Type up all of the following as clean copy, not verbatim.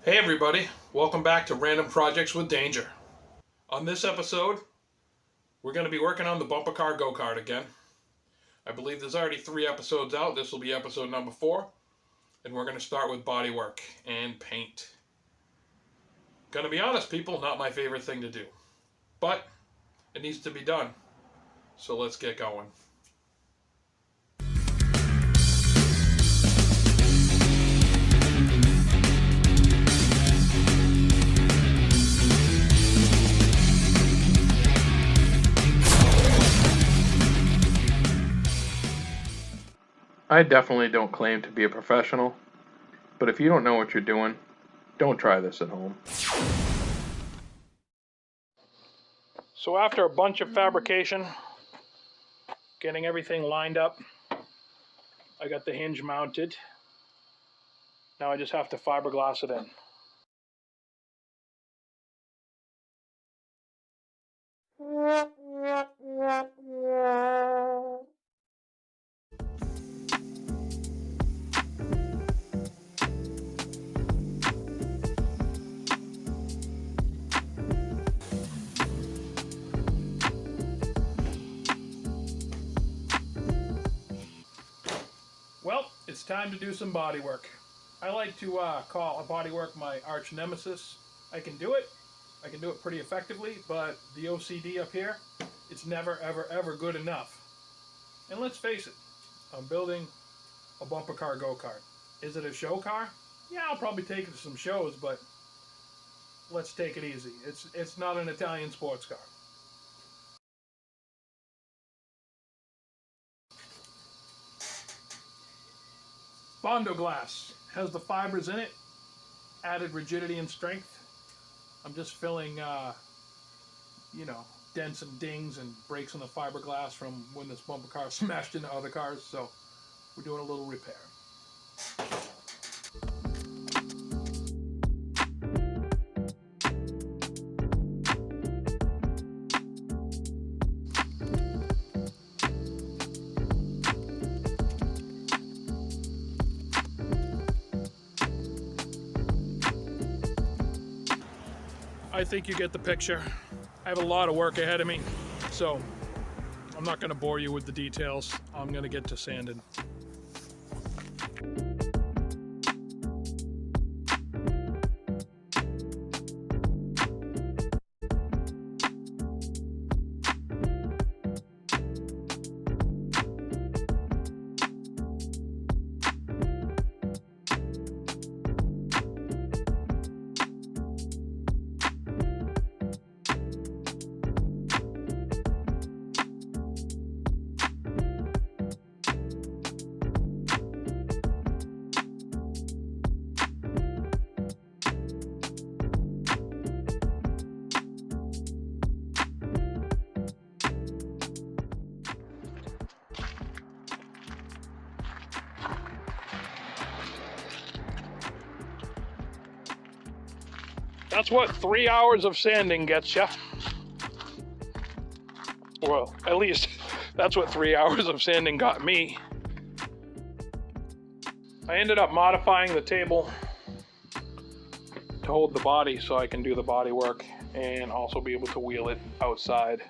Hey everybody, welcome back to Random Projects with Danger. On this episode, we're going to be working on the bumper car go-kart again. I believe there's already 3 episodes out. This will be episode number 4. And we're going to start with bodywork and paint. Gonna be honest, people, not my favorite thing to do. But it needs to be done. So let's get going. I definitely don't claim to be a professional, but if you don't know what you're doing, don't try this at home. So after a bunch of fabrication, getting everything lined up, I got the hinge mounted. Now I just have to fiberglass it in. Well, it's time to do some body work. I like to call a body work my arch nemesis. I can do it pretty effectively, but the OCD up here, it's never, ever, ever good enough. And let's face it, I'm building a bumper car go-kart. Is it a show car? Yeah, I'll probably take it to some shows, but let's take it easy. It's not an Italian sports car. Bondo glass has the fibers in it, added rigidity and strength. I'm just filling, dents and dings and breaks in the fiberglass from when this bumper car smashed into other cars. So we're doing a little repair. I think you get the picture. I have a lot of work ahead of me, so I'm not going to bore you with the details. I'm going to get to sanding. That's what 3 hours of sanding gets you. Well, at least that's what 3 hours of sanding got me. I ended up modifying the table to hold the body so I can do the body work and also be able to wheel it outside.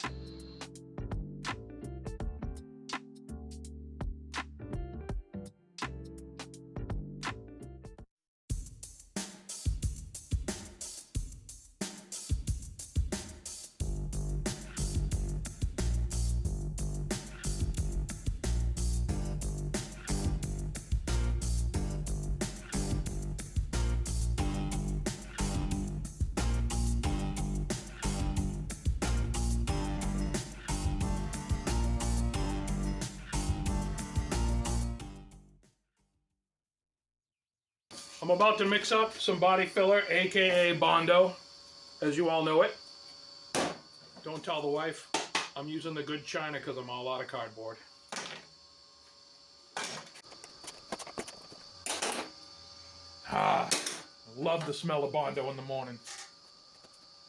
I'm about to mix up some body filler, aka Bondo, as you all know it. Don't tell the wife. I'm using the good china because I'm all out of cardboard. Ah, love the smell of Bondo in the morning.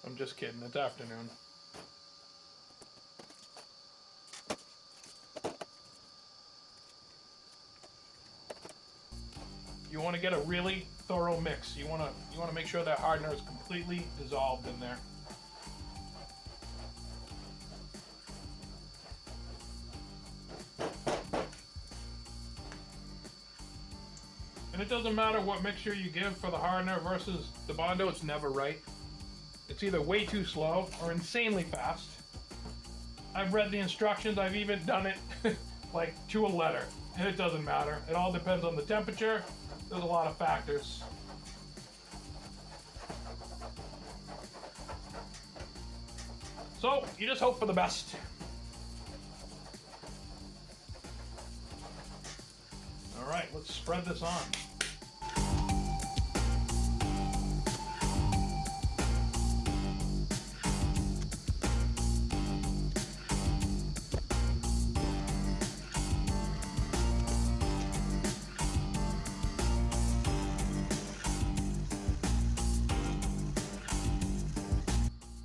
I'm just kidding, it's afternoon. You want to get a really thorough mix. You want to make sure that hardener is completely dissolved in there. And it doesn't matter what mixture you give for the hardener versus the Bondo, it's never right. It's either way too slow or insanely fast. I've read the instructions, I've even done it like to a letter, and it doesn't matter. It all depends on the temperature. There's a lot of factors. So you just hope for the best. All right, let's spread this on.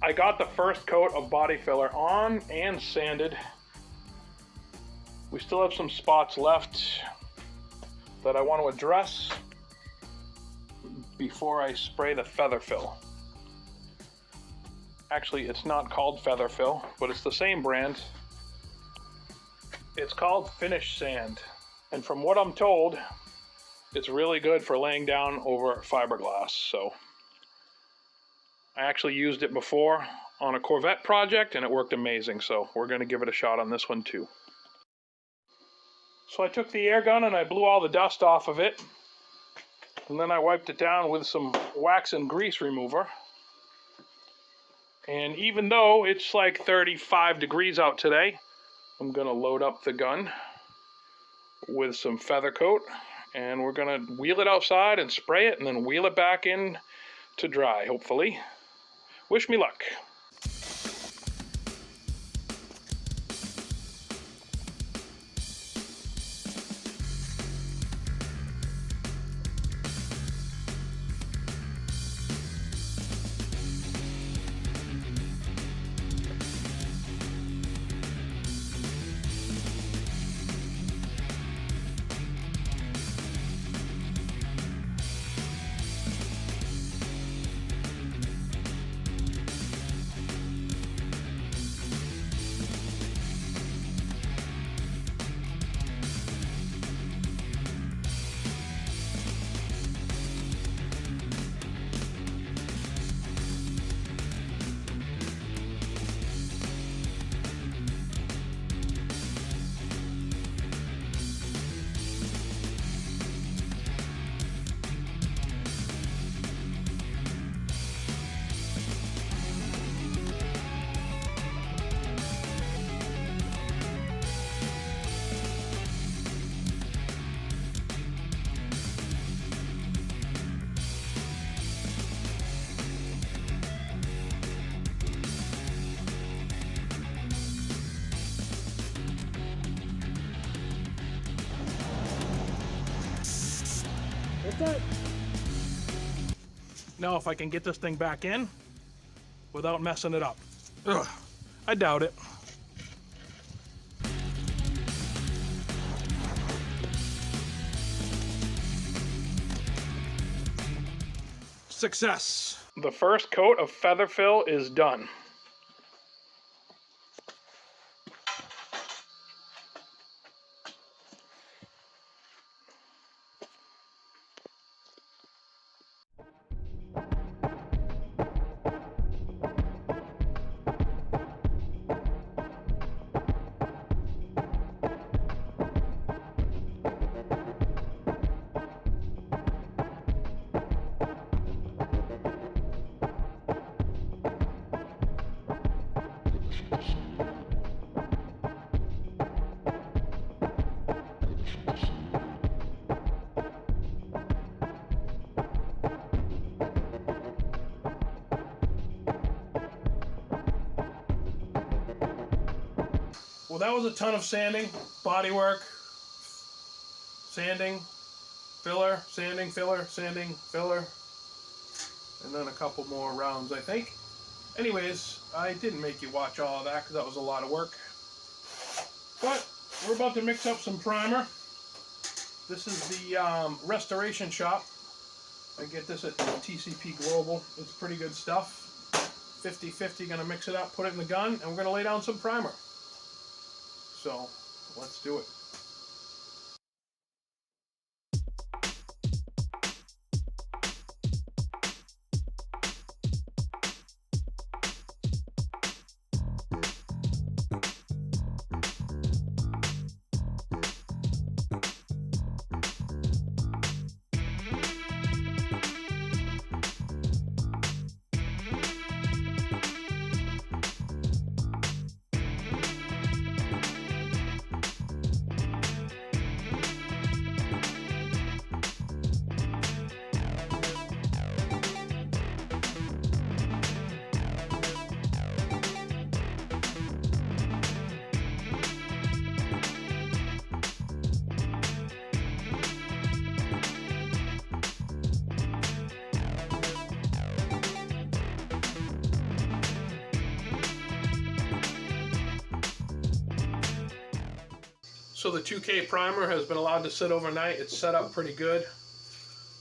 I got the first coat of body filler on and sanded. We still have some spots left that I want to address before I spray the feather fill. Actually, it's not called feather fill, but it's the same brand. It's called Finish Sand. And from what I'm told, it's really good for laying down over fiberglass. So I actually used it before on a Corvette project and it worked amazing. So we're going to give it a shot on this one too. So I took the air gun and I blew all the dust off of it. And then I wiped it down with some wax and grease remover. And even though it's like 35 degrees out today, I'm going to load up the gun with some feather coat. And we're going to wheel it outside and spray it and then wheel it back in to dry, hopefully. Wish me luck. Now if I can get this thing back in without messing it up. Ugh, I doubt it. Success. The first coat of feather fill is done. Well, that was a ton of sanding, body work, sanding, filler, sanding, filler, sanding, filler, and then a couple more rounds, I think. Anyways, I didn't make you watch all of that because that was a lot of work. But we're about to mix up some primer. This is the restoration shop. I get this at TCP Global. It's pretty good stuff. 50-50, gonna mix it up, put it in the gun, and we're gonna lay down some primer. So, let's do it. So the 2K primer has been allowed to sit overnight. It's set up pretty good.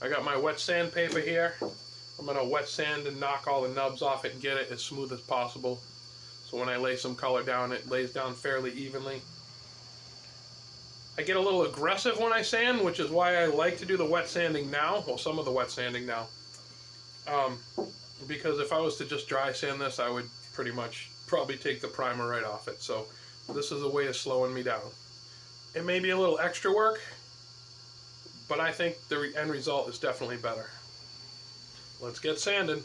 I got my wet sandpaper here. I'm going to wet sand and knock all the nubs off it and get it as smooth as possible. So when I lay some color down, it lays down fairly evenly. I get a little aggressive when I sand, which is why I like to do the wet sanding now. Well, some of the wet sanding now. Because if I was to just dry sand this, I would pretty much probably take the primer right off it. So this is a way of slowing me down. It may be a little extra work, but I think the end result is definitely better. Let's get sanding.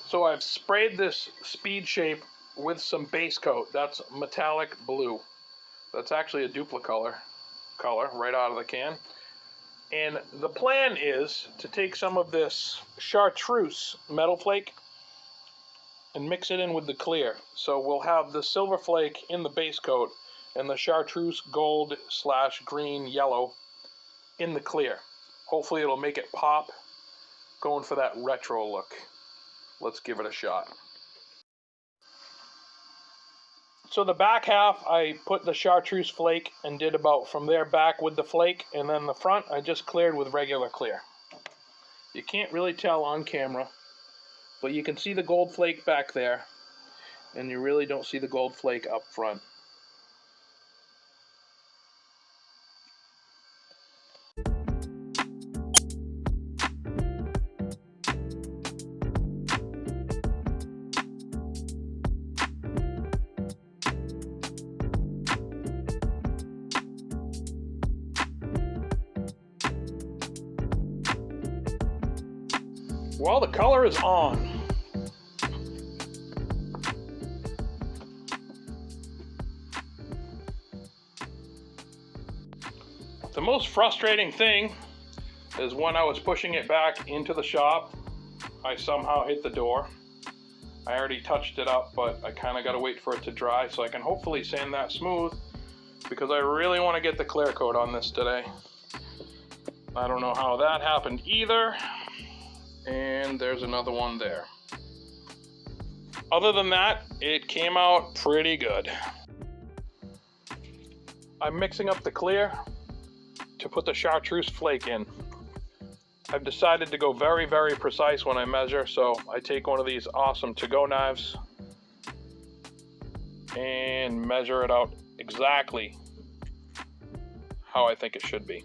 So I've sprayed this speed shape with some base coat. That's metallic blue. That's actually a duplicolour color right out of the can. And the plan is to take some of this chartreuse metal flake and mix it in with the clear. So we'll have the silver flake in the base coat and the chartreuse gold / green yellow in the clear. Hopefully it'll make it pop, going for that retro look. Let's give it a shot. So the back half, I put the chartreuse flake and did about from there back with the flake, and then the front I just cleared with regular clear. You can't really tell on camera, but you can see the gold flake back there, and you really don't see the gold flake up front. Well, the color is on. The most frustrating thing is when I was pushing it back into the shop, I somehow hit the door. I already touched it up, but I kind of got to wait for it to dry so I can hopefully sand that smooth, because I really want to get the clear coat on this today. I don't know how that happened either. And there's another one there. Other than that, it came out pretty good. I'm mixing up the clear to put the chartreuse flake in. I've decided to go very, very precise when I measure, so I take one of these awesome to-go knives and measure it out exactly how I think it should be.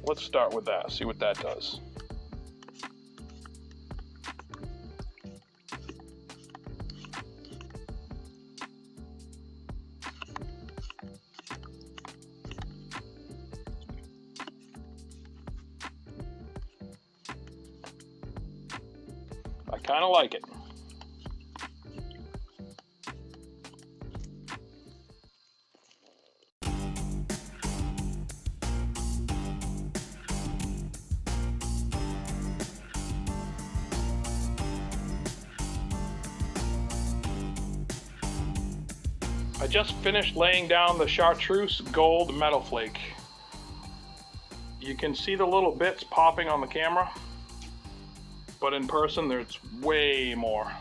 Let's start with that, see what that does. Kind of like it. I just finished laying down the Chartreuse Gold Metal Flake. You can see the little bits popping on the camera, but in person there's way more.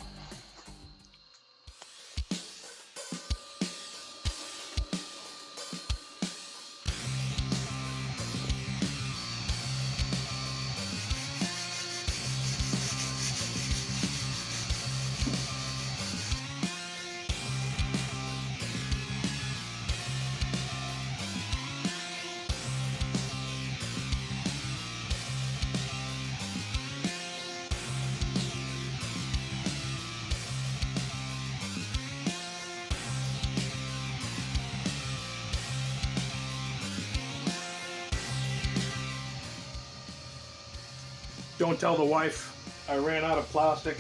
Don't tell the wife I ran out of plastic,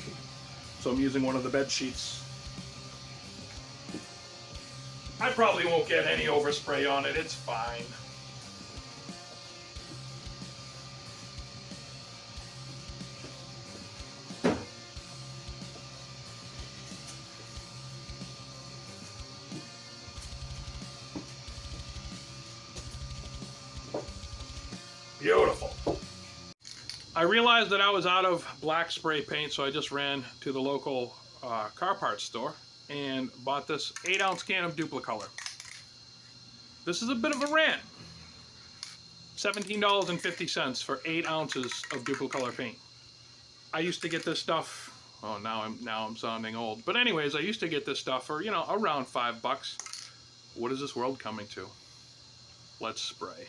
so I'm using one of the bed sheets. I probably won't get any overspray on it, it's fine. Beautiful. I realized that I was out of black spray paint, so I just ran to the local car parts store and bought this 8-ounce can of Duplicolor. This is a bit of a rant. $17.50 for 8 ounces of Duplicolor paint. I used to get this stuff, oh now I'm sounding old, but anyways, I used to get this stuff for, you know, around $5. What is this world coming to? Let's spray.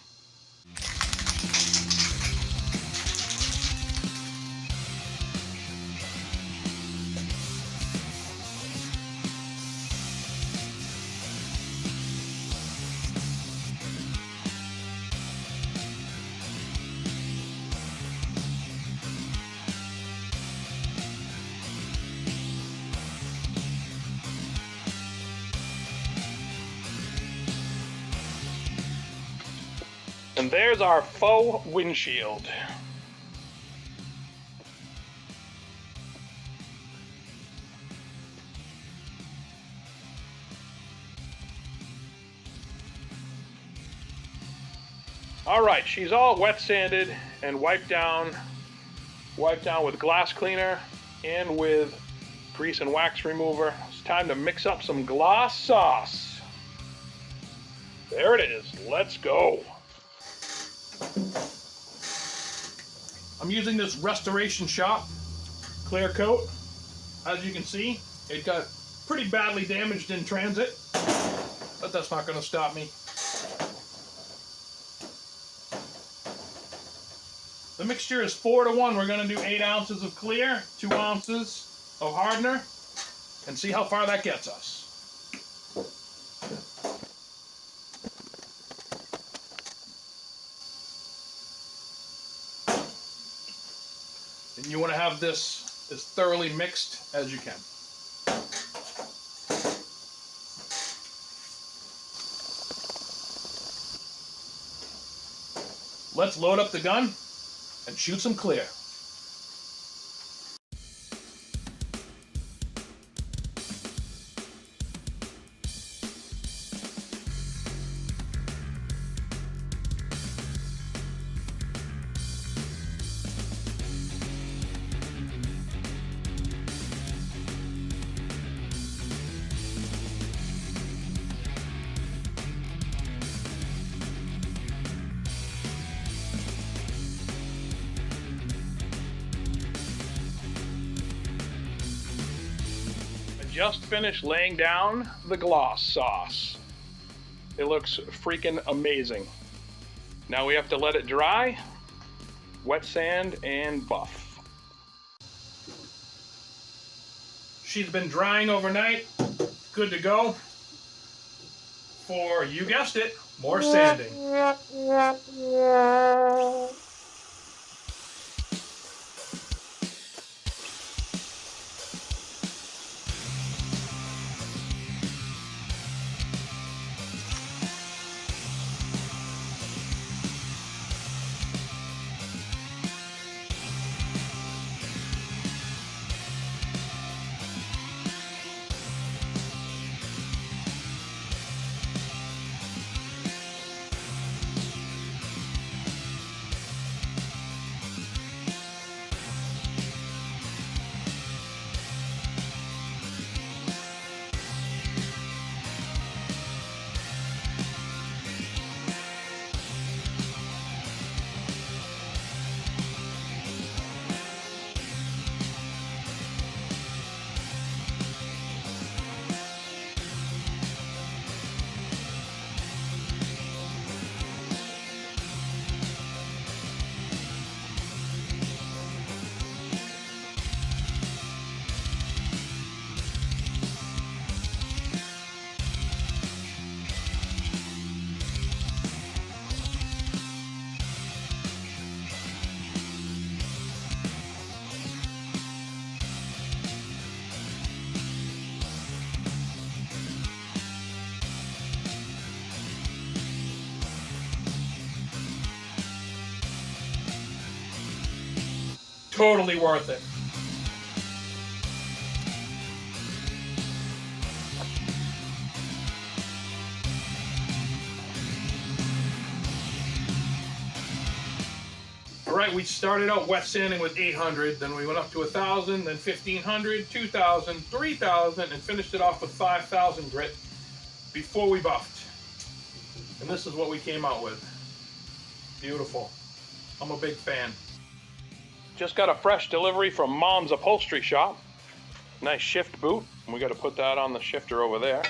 And there's our faux windshield. All right, she's all wet sanded and wiped down with glass cleaner and with grease and wax remover. It's time to mix up some gloss sauce. There it is, let's go. I'm using this Restoration Shop clear coat. As you can see, it got pretty badly damaged in transit, but that's not going to stop me. The mixture is 4-to-1. We're going to do 8 ounces of clear, 2 ounces of hardener, and see how far that gets us. And you want to have this as thoroughly mixed as you can. Let's load up the gun and shoot some clear. Just finished laying down the gloss sauce. It looks freaking amazing. Now we have to let it dry, wet sand, and buff. She's been drying overnight, good to go for, you guessed it, more sanding. totally worth it. All right, we started out wet sanding with 800, then we went up to 1,000, then 1,500, 2,000, 3,000, and finished it off with 5,000 grit before we buffed. And this is what we came out with. Beautiful. I'm a big fan. Just got a fresh delivery from Mom's Upholstery Shop. Nice shift boot. We got to put that on the shifter over there.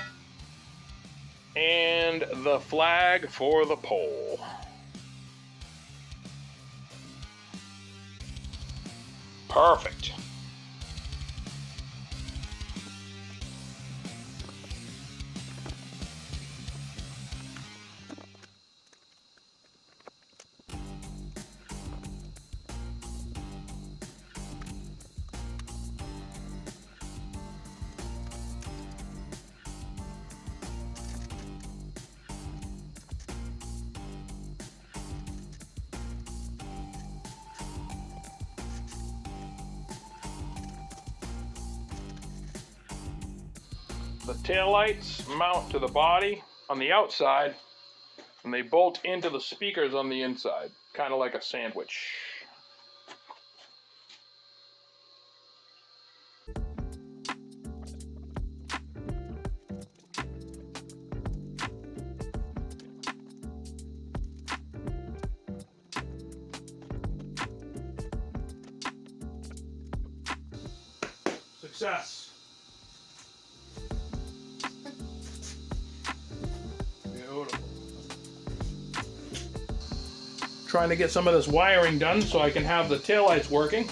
And the flag for the pole. Perfect. The taillights mount to the body on the outside, and they bolt into the speakers on the inside, kind of like a sandwich. Success. Beautiful. Trying to get some of this wiring done so I can have the taillights working.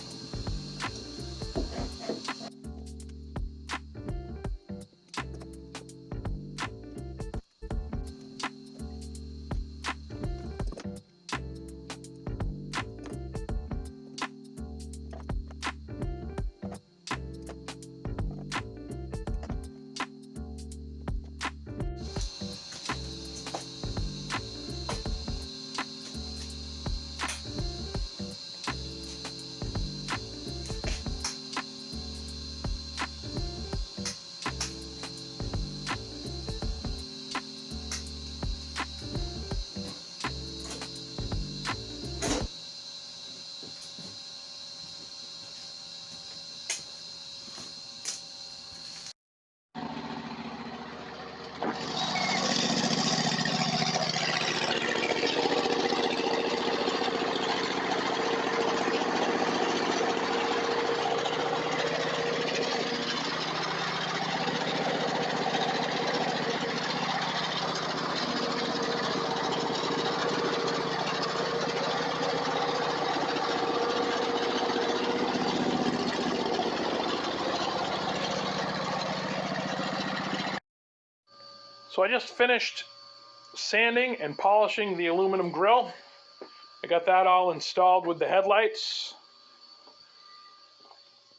So I just finished sanding and polishing the aluminum grill. I got that all installed with the headlights.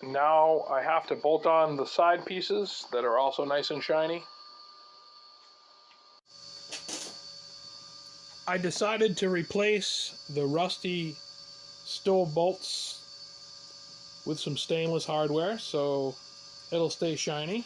Now I have to bolt on the side pieces that are also nice and shiny. I decided to replace the rusty stove bolts with some stainless hardware so it'll stay shiny.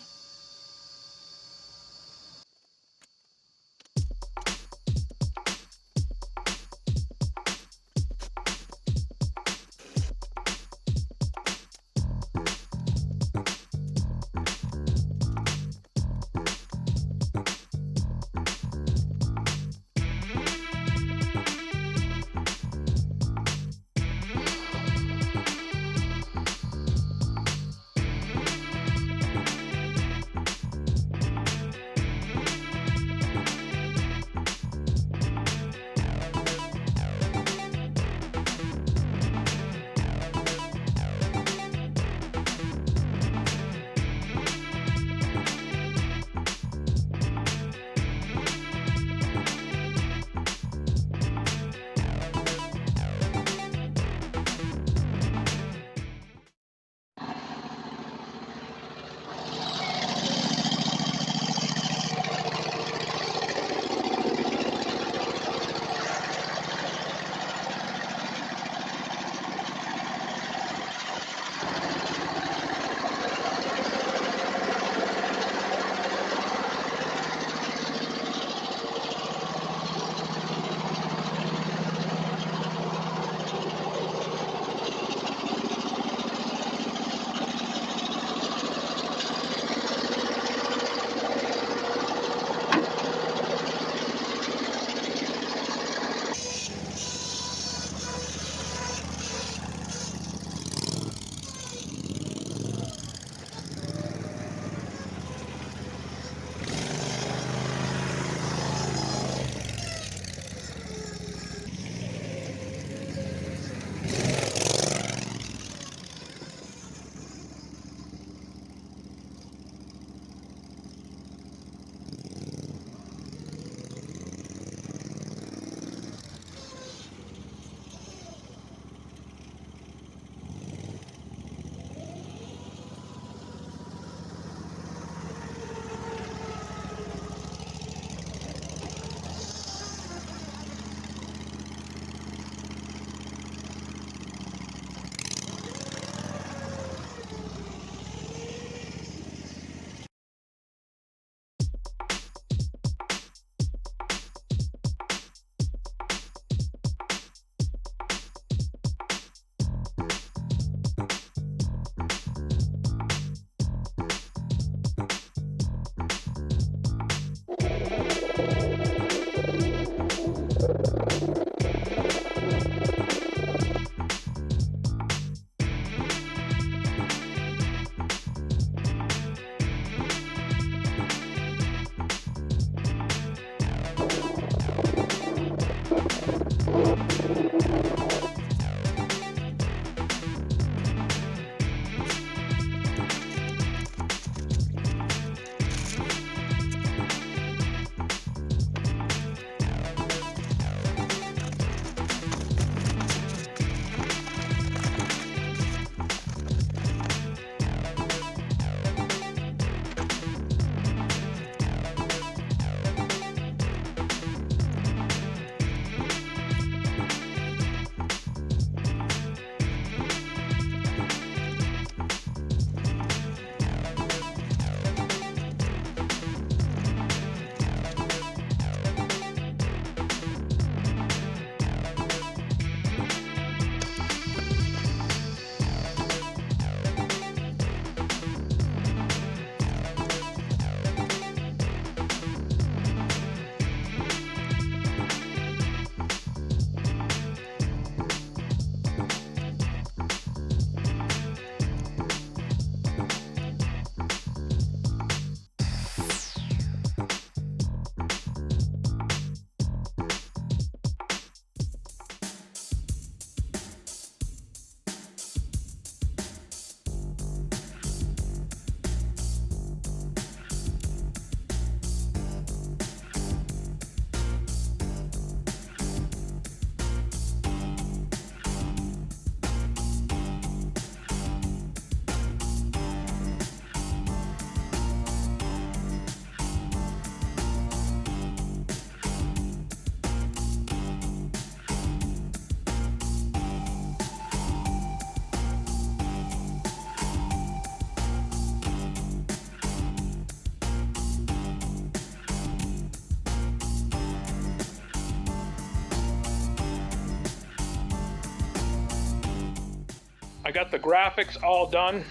I got the graphics all done.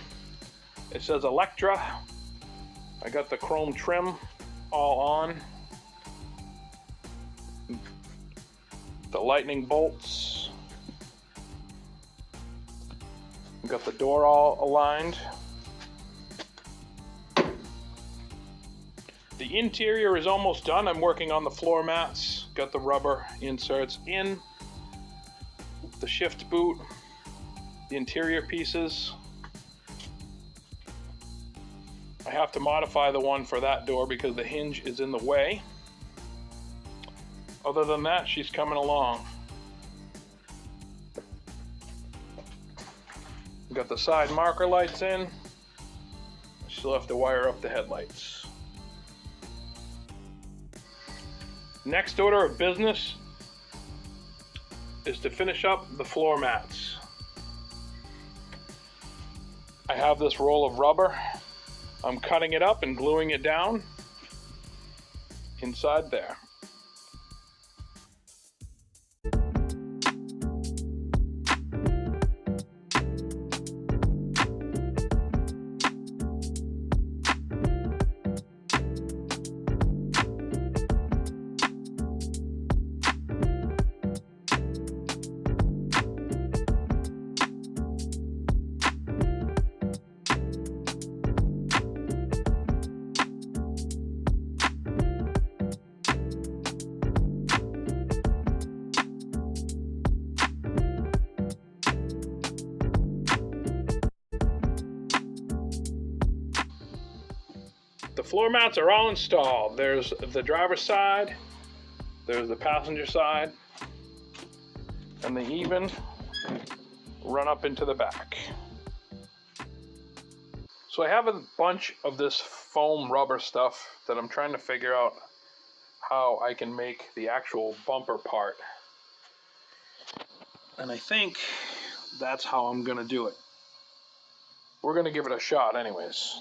It says Electra. I got the chrome trim all on. The lightning bolts. Got the door all aligned. The interior is almost done. I'm working on the floor mats. Got the rubber inserts in. The shift boot. The interior pieces. I have to modify the one for that door because the hinge is in the way. Other than that, she's coming along. Got the side marker lights in. Still have to wire up the headlights. Next order of business is to finish up the floor mats. I have this roll of rubber. I'm cutting it up and gluing it down inside there. The floor mats are all installed. There's the driver's side, there's the passenger side, and they even run up into the back. So I have a bunch of this foam rubber stuff that I'm trying to figure out how I can make the actual bumper part. And I think that's how I'm gonna do it. We're gonna give it a shot anyways.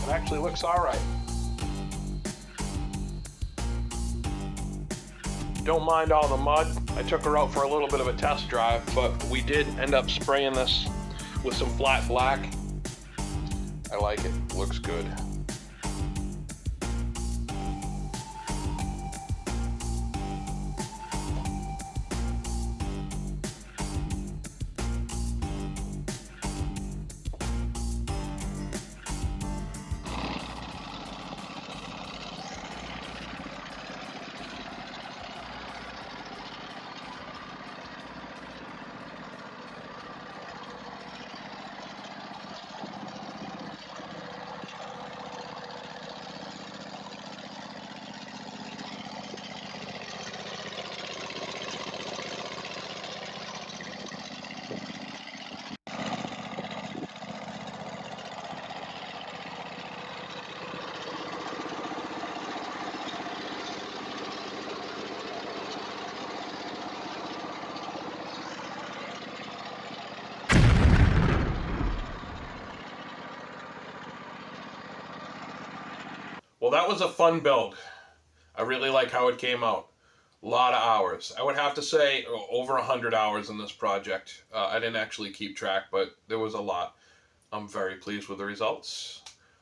It actually looks all right. Don't mind all the mud. I took her out for a little bit of a test drive, but we did end up spraying this with some flat black. I like it. Looks good. Well, that was a fun build. I really like how it came out. A lot of hours. I would have to say over 100 hours in this project. I didn't actually keep track, but there was a lot. I'm very pleased with the results.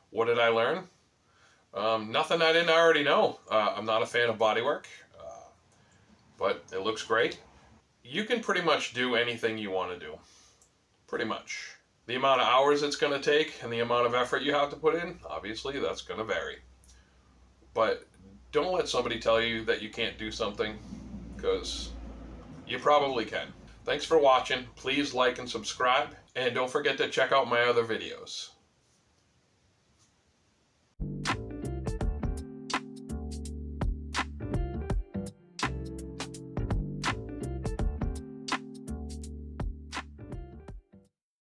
What did I learn? Nothing I didn't already know. I'm not a fan of bodywork, but it looks great. You can pretty much do anything you want to do. Pretty much. The amount of hours it's going to take and the amount of effort you have to put in, obviously, that's going to vary. But don't let somebody tell you that you can't do something, because you probably can. Thanks for watching. Please like and subscribe, and don't forget to check out my other videos.